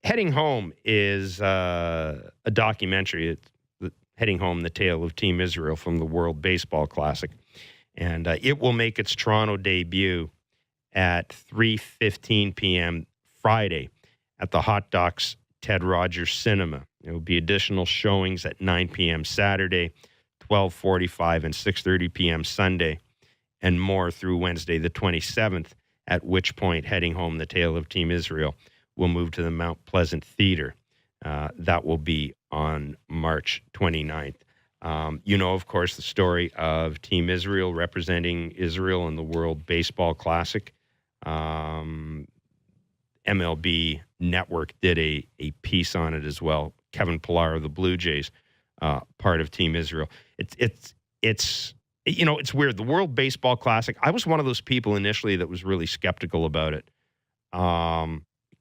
Heading Home is a documentary. It's Heading Home, the tale of Team Israel from the World Baseball Classic. And it will make its Toronto debut at 3:15 p.m. Friday at the Hot Docs Ted Rogers Cinema. There will be additional showings at 9 p.m. Saturday, 12:45 and 6:30 p.m. Sunday, and more through Wednesday the 27th, at which point Heading Home, the tale of Team Israel will move to the Mount Pleasant Theater. That will be on March 29th. Of course, the story of Team Israel representing Israel in the World Baseball Classic. MLB Network did a piece on it as well. Kevin Pillar of the Blue Jays, part of Team Israel. It's weird. The World Baseball Classic, I was one of those people initially that was really skeptical about it.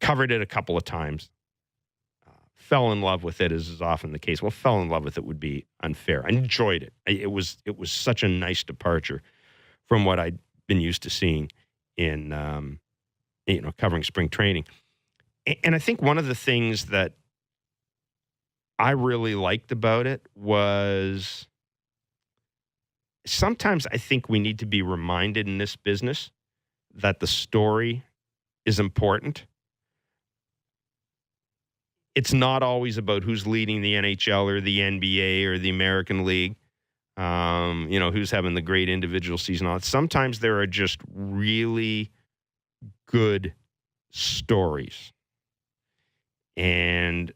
Covered it a couple of times. Fell in love with it, as is often the case. Well, fell in love with it would be unfair. I enjoyed it. It was such a nice departure from what I'd been used to seeing in covering spring training. And I think one of the things that I really liked about it was sometimes I think we need to be reminded in this business that the story is important. It's not always about who's leading the NHL or the NBA or the American League, who's having the great individual season. Sometimes there are just really good stories. And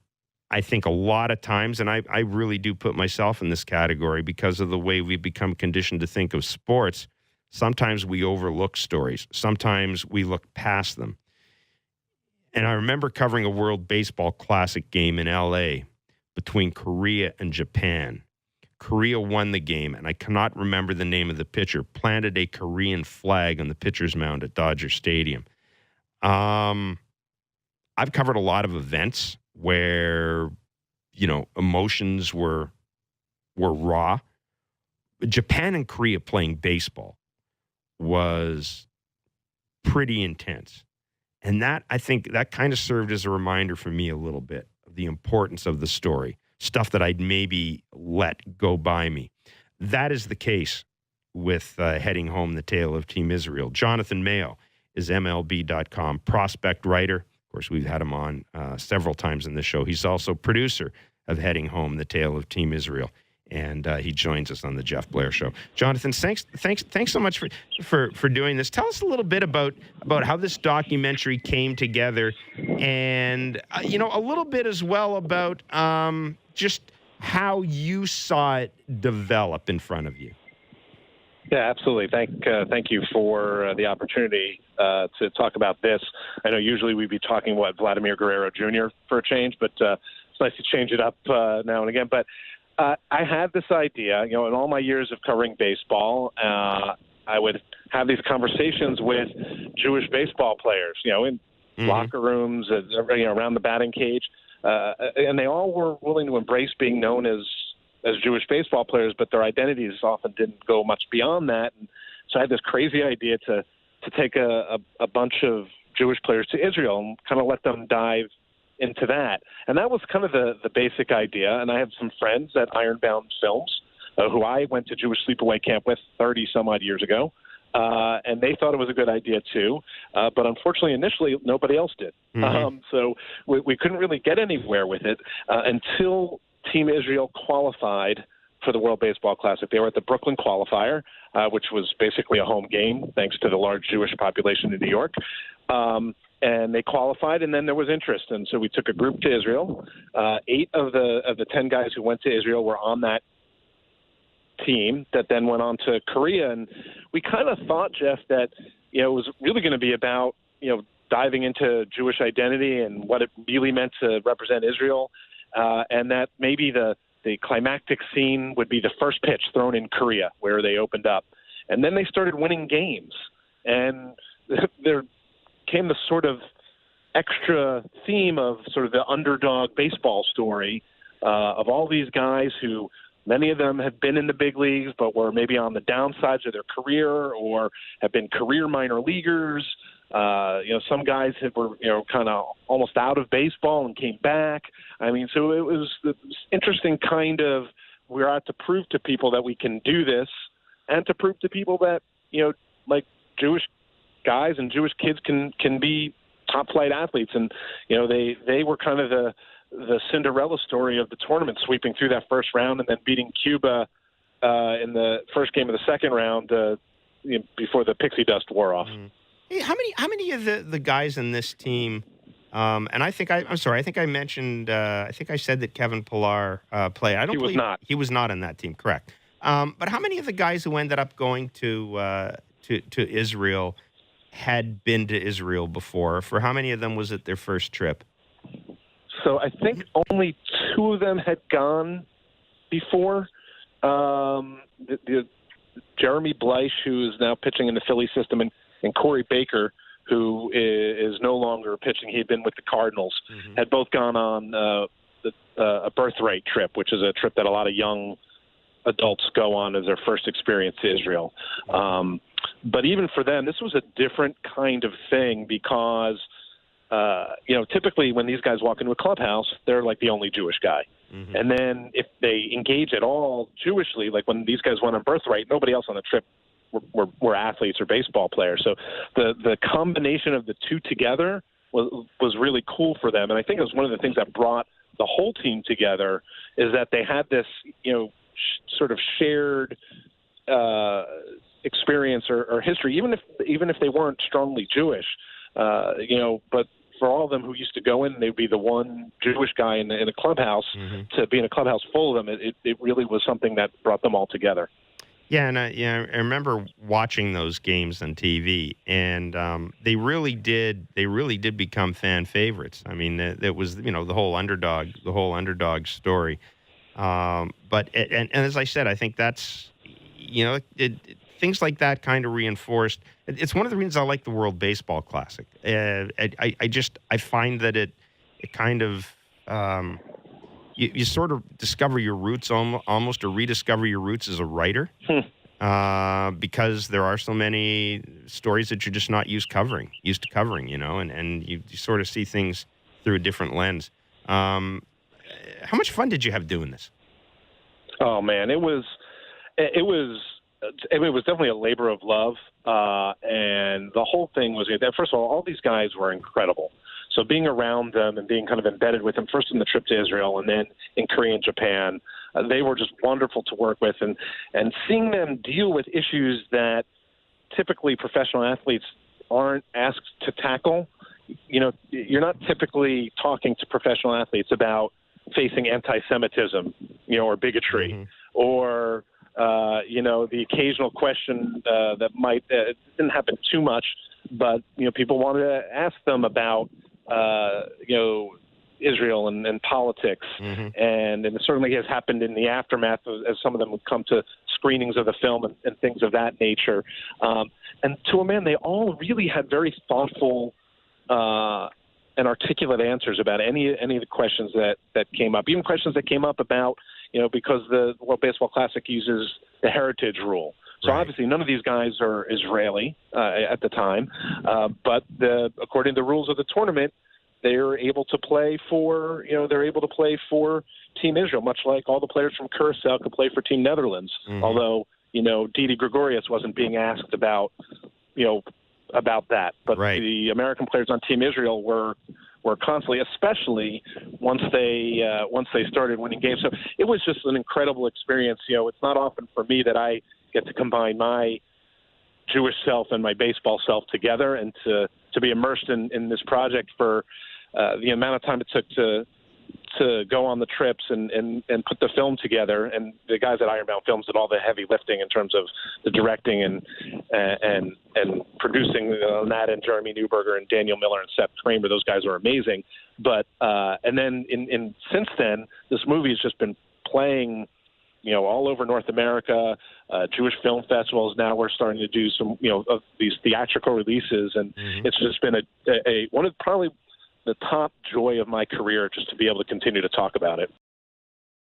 I think a lot of times, and I really do put myself in this category because of the way we've become conditioned to think of sports, sometimes we overlook stories. Sometimes we look past them. And I remember covering a World Baseball Classic game in L.A. between Korea and Japan. Korea won the game, and I cannot remember the name of the pitcher, planted a Korean flag on the pitcher's mound at Dodger Stadium. I've covered a lot of events where, emotions were raw. Japan and Korea playing baseball was pretty intense. And that, I think, that kind of served as a reminder for me a little bit of the importance of the story, stuff that I'd maybe let go by me. That is the case with Heading Home, the tale of Team Israel. Jonathan Mayo is MLB.com prospect writer. Of course, we've had him on several times in the show. He's also producer of Heading Home, the tale of Team Israel. And he joins us on the Jeff Blair Show. Jonathan, thanks so much for doing this. Tell us a little bit about how this documentary came together, and a little bit as well about just how you saw it develop in front of you. Yeah, absolutely. Thank you for the opportunity to talk about this. I know usually we'd be talking about Vladimir Guerrero Jr. for a change, but it's nice to change it up now and again. But I had this idea, in all my years of covering baseball, I would have these conversations with Jewish baseball players, in locker rooms, around the batting cage, and they all were willing to embrace being known as Jewish baseball players, but their identities often didn't go much beyond that. And so I had this crazy idea to take a bunch of Jewish players to Israel and kind of let them dive into that. And that was kind of the basic idea. And I have some friends at Ironbound Films who I went to Jewish sleepaway camp with 30 some odd years ago. And they thought it was a good idea too. But unfortunately, initially, nobody else did. So we couldn't really get anywhere with it until Team Israel qualified for the World Baseball Classic. They were at the Brooklyn qualifier, which was basically a home game, thanks to the large Jewish population in New York. And they qualified, and then there was interest. And so we took a group to Israel. 8 of the 10 guys who went to Israel were on that team that then went on to Korea. And we kind of thought, Jeff, that it was really going to be about diving into Jewish identity and what it really meant to represent Israel, and that maybe the climactic scene would be the first pitch thrown in Korea, where they opened up. And then they started winning games. And there came the sort of extra theme of sort of the underdog baseball story of all these guys who, many of them have been in the big leagues, but were maybe on the downsides of their career or have been career minor leaguers. Some guys were, kind of almost out of baseball and came back. I mean, so it was this interesting kind of, we're out to prove to people that we can do this, and to prove to people that, like Jewish guys and Jewish kids can be top flight athletes. And, they were kind of the Cinderella story of the tournament, sweeping through that first round and then beating Cuba in the first game of the second round before the pixie dust wore off. Mm. Hey, how many of the guys in this team? And I think I'm sorry. I think I mentioned. I think I said that Kevin Pillar played. I don't. He was not. He was not in that team. Correct. But how many of the guys who ended up going to Israel had been to Israel before? For how many of them was it their first trip? So I think only 2 of them had gone before. Jeremy Bleish, who is now pitching in the Philly system, and Corey Baker, who is no longer pitching. He had been with the Cardinals. Mm-hmm. Had both gone on a birthright trip, which is a trip that a lot of young adults go on as their first experience to Israel. But even for them, this was a different kind of thing because, typically when these guys walk into a clubhouse, they're like the only Jewish guy. Mm-hmm. And then if they engage at all Jewishly, like when these guys went on birthright, nobody else on the trip were athletes or baseball players. So the combination of the two together was really cool for them. And I think it was one of the things that brought the whole team together is that they had this, sort of shared experience or history, even if they weren't strongly Jewish, but for all of them who used to go in, they'd be the one Jewish guy in a clubhouse. Mm-hmm. To be in a clubhouse full of them, it really was something that brought them all together. Yeah, and I remember watching those games on TV, and they really did become fan favorites. I mean, it was the whole underdog story. But as I said, I think that's things like that kind of reinforced. It's one of the reasons I like the World Baseball Classic. I find that it kind of you sort of discover your roots almost, or rediscover your roots as a writer, because there are so many stories that you're just not used to covering, and you sort of see things through a different lens. How much fun did you have doing this? Oh man, it was definitely a labor of love, and the whole thing was, first of all these guys were incredible. So being around them and being kind of embedded with them, first in the trip to Israel and then in Korea and Japan, they were just wonderful to work with. And seeing them deal with issues that typically professional athletes aren't asked to tackle. You're not typically talking to professional athletes about facing anti-Semitism, or bigotry, mm-hmm. or the occasional question that might it didn't happen too much, but people wanted to ask them about Israel and politics, mm-hmm. and it certainly has happened in the aftermath as some of them would come to screenings of the film and things of that nature. And to a man, they all really had very thoughtful and articulate answers about any of the questions that came up, even questions that came up about, because the World Baseball Classic uses the heritage rule. So right. Obviously none of these guys are Israeli at the time, but according to the rules of the tournament, they're able to play for Team Israel, much like all the players from Curaçao could play for Team Netherlands. Mm-hmm. Although, Didi Gregorius wasn't being asked about that. But right. The American players on Team Israel were constantly, especially once they started winning games. So it was just an incredible experience. It's not often for me that I get to combine my Jewish self and my baseball self together, and to be immersed in this project for the amount of time it took to go on the trips and put the film together. And the guys at Ironbound Films did all the heavy lifting in terms of the directing and producing that, and Jeremy Newberger and Daniel Miller and Seth Kramer. Those guys were amazing. But and then in since then, this movie has just been playing all over North America, Jewish film festivals. Now we're starting to do some, of these theatrical releases, and mm-hmm. It's just been a one of probably the top joy of my career, just to be able to continue to talk about it.